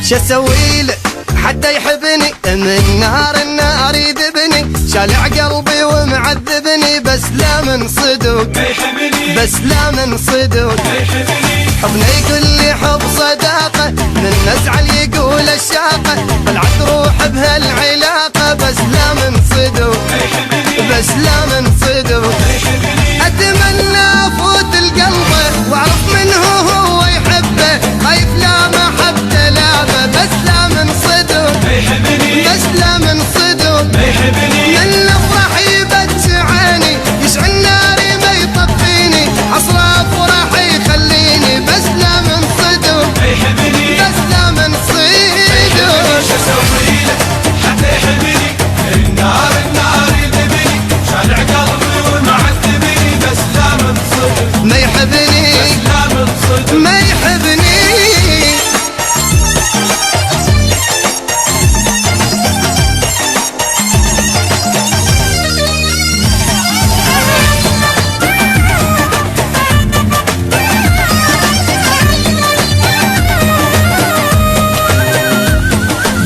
شو اسوي له حتى يحبني؟ من نار النار يذبني، شالع قلبي ومعذبني، بس لا من صدق بس لا من صدق. حبنا يقول لي حب صداقة، من نزعل يقول الشاقة، طلعت روح بهالعلاقة، بس لا من صدق بس لا من صدق. اتمنى افوت القلب واعرف منه هو يحبه، خايف لا محبته لعبه، بس لا من صدق بس لا من صدق. من الافراح يبت عيني، يشعل ناري ما يطفيني، عصره افراح يخليني، بس لا من صدق بس لا من صدق. شو اسوي له حتى يحبني؟ النار يذبني، شالع قلبي ومعذبني، بس لا من صدق ما يحبني بس لا من صدق ما يحبني.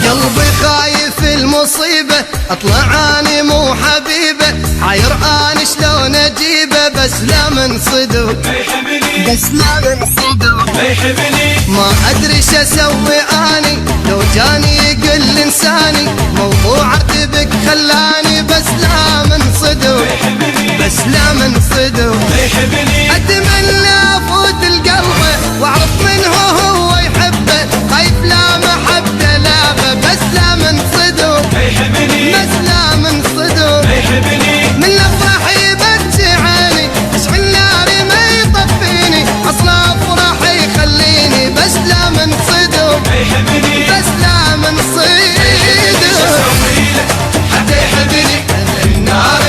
قلبي خايف المصيبة، اطلع اني مو حبيبه، حير اني شلون اجيبه، بس لا من صدق بس لا من صدق. ما ادري شو اسوي اني، لو جاني يقل انساني، موضوع ارتبك خلاني، بس لا من صدق بس لا من صدق. اتمنى افوت القلب واعرف منه هو يحبه، خايف لا محبته لعبه، بس لا من صدق بس لا من صدق. من الافراح يبت عيني، يشعل ناري ما يطفيني، عصره افراح يخليني، بس لا من صدق بس لا من صدق. شو اسوي له حتى يحبني؟ النار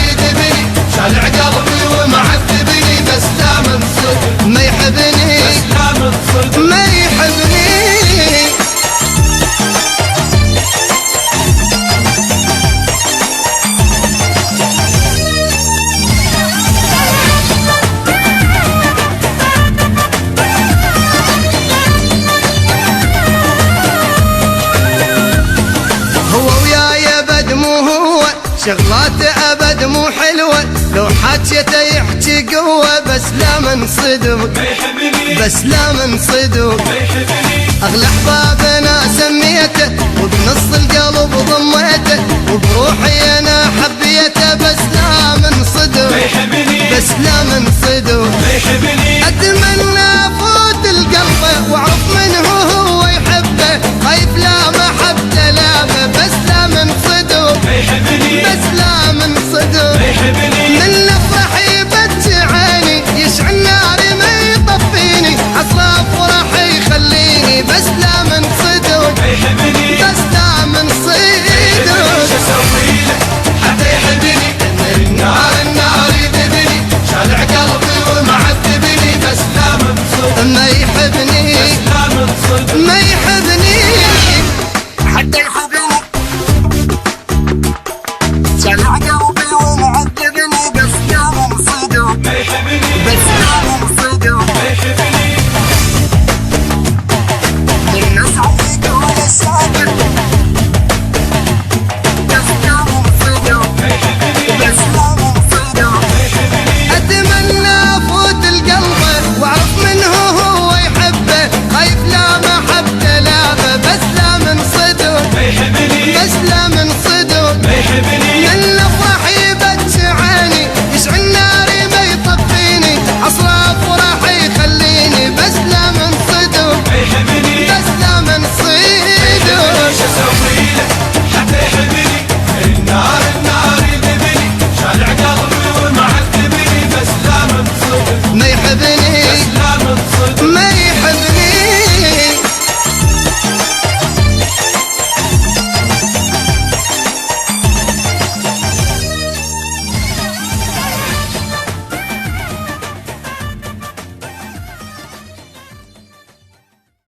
يذبني، شالع قلبي ومعذبني، بس لا من صدق ما يحبني بس لا من صدق. ما يحبني. هو وياي ابد مو هو، شغلاته ابد مو حلوه، لو حكيته يحكي قوه، بس لا من صدق بس لا من صدق. اغلى احبابنا سميته، وبنص القلب ضميته، وبروحي انا حبيته، بس لا من صدق بس لا من صدق. اتمنى افوت القلب واعرف